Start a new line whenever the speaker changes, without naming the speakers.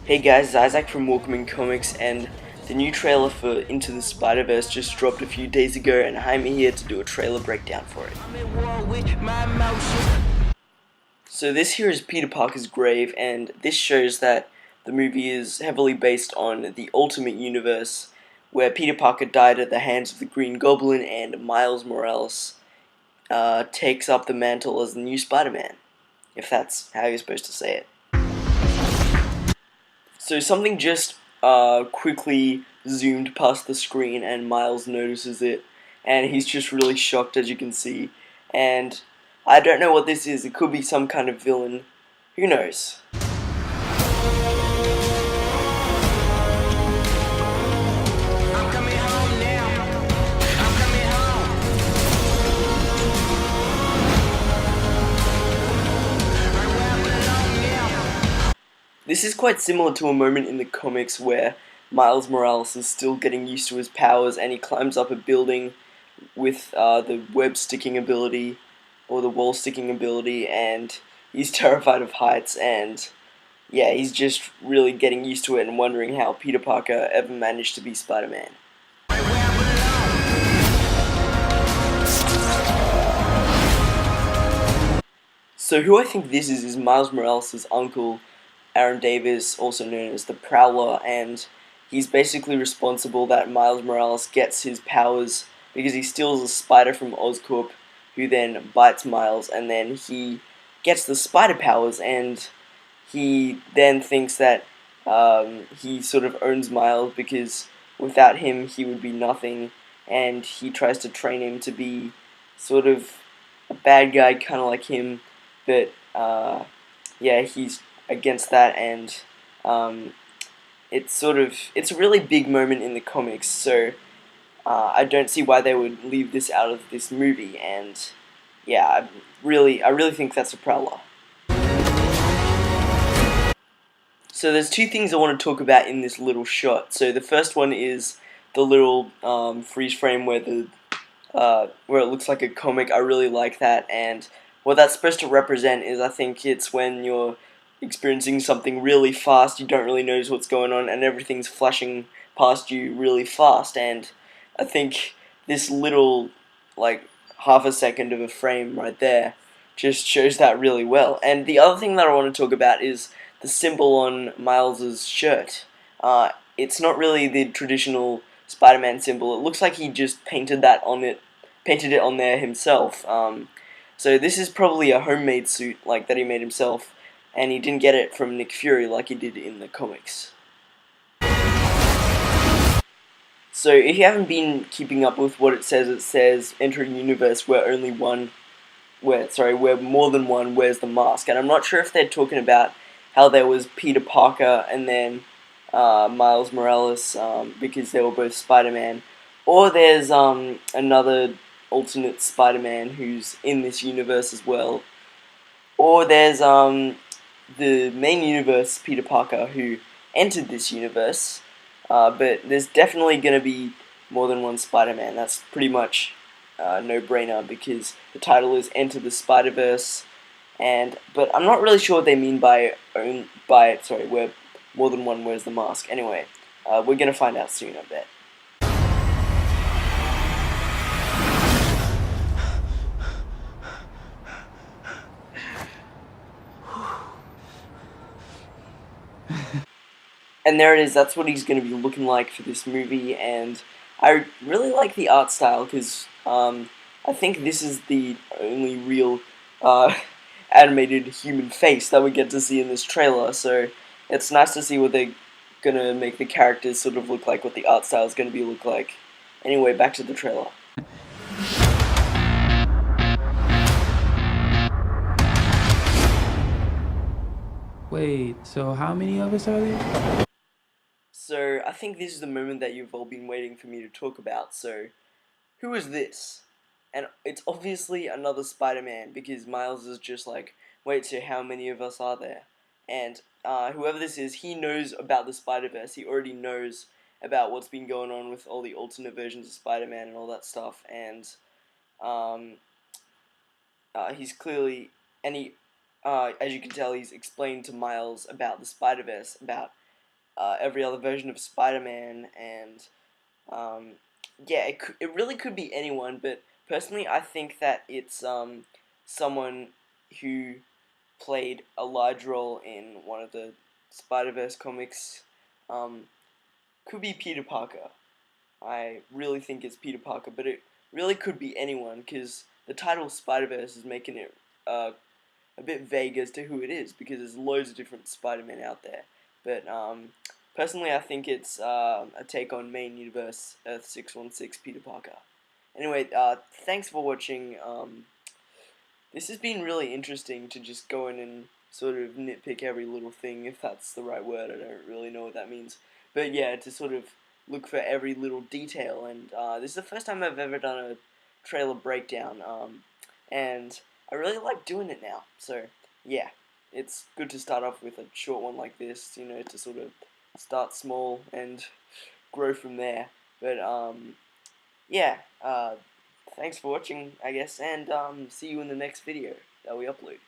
Hey guys, it's Isaac from Welcoming Comics, and the new trailer for Into the Spider-Verse just dropped a few days ago, and I'm here to do a trailer breakdown for it. So this here is Peter Parker's grave, and this shows that the movie is heavily based on the Ultimate Universe, where Peter Parker died at the hands of the Green Goblin, and Miles Morales takes up the mantle as the new Spider-Man, if that's how you're supposed to say it. So something just quickly zoomed past the screen, and Miles notices it, and he's just really shocked, as you can see. And I don't know what this is. It could be some kind of villain. Who knows? This is quite similar to a moment in the comics where Miles Morales is still getting used to his powers, and he climbs up a building with the web sticking ability, or the wall sticking ability, and he's terrified of heights, and yeah, he's just really getting used to it and wondering how Peter Parker ever managed to be Spider-Man. So who I think this is Miles Morales' uncle, Aaron Davis, also known as the Prowler, and he's basically responsible that Miles Morales gets his powers because he steals a spider from Oscorp, who then bites Miles, and then he gets the spider powers, and he then thinks that he sort of owns Miles because without him he would be nothing, and he tries to train him to be sort of a bad guy, kind of like him, but yeah, he's against that, and it's a really big moment in the comics, so I don't see why they would leave this out of this movie, and yeah, I really think that's a Prowler. So there's two things I want to talk about in this little shot. So the first one is the little freeze frame where it looks like a comic. I really like that, and what that's supposed to represent is, I think it's when you're experiencing something really fast, you don't really notice what's going on, and everything's flashing past you really fast. And I think this little, like, half a second of a frame right there just shows that really well. And the other thing that I want to talk about is the symbol on Miles's shirt. It's not really the traditional Spider-Man symbol. It looks like he just painted it on there himself. So this is probably a homemade suit, like, that he made himself, and he didn't get it from Nick Fury like he did in the comics. So if you haven't been keeping up with what it says enter a universe where where more than one wears the mask. And I'm not sure if they're talking about how there was Peter Parker and then Miles Morales, because they were both Spider-Man, or there's another alternate Spider-Man who's in this universe as well, or there's the main universe Peter Parker who entered this universe, but there's definitely going to be more than one Spider-Man. That's pretty much no-brainer because the title is Enter the Spider-Verse, but I'm not really sure what they mean by where more than one wears the mask. Anyway, we're gonna find out soon, I bet. And there it is. That's what he's going to be looking like for this movie, and I really like the art style because I think this is the only real animated human face that we get to see in this trailer. So it's nice to see what they're gonna make the characters sort of look like, what the art style is gonna be look like. Anyway, back to the trailer.
Wait, so how many of us are there?
So I think this is the moment that you've all been waiting for me to talk about. So who is this? And it's obviously another Spider-Man, because Miles is just like, wait, so how many of us are there? And whoever this is, he knows about the Spider-Verse. He already knows about what's been going on with all the alternate versions of Spider-Man and all that stuff. And um, he's as you can tell, he's explained to Miles about the Spider-Verse, about every other version of Spider-Man, and yeah, it really could be anyone, but personally, I think that it's someone who played a large role in one of the Spider-Verse comics. Um, could be Peter Parker. I really think it's Peter Parker, but it really could be anyone because the title Spider-Verse is making it a bit vague as to who it is because there's loads of different Spider-Men out there. But personally, I think it's a take on main universe Earth 616 Peter Parker. Anyway, thanks for watching. This has been really interesting to just go in and sort of nitpick every little thing, if that's the right word. I don't really know what that means. But yeah, to sort of look for every little detail. And this is the first time I've ever done a trailer breakdown. And I really like doing it now. So yeah, it's good to start off with a short one like this, to sort of start small and grow from there. But yeah, thanks for watching, I guess, and see you in the next video that we upload.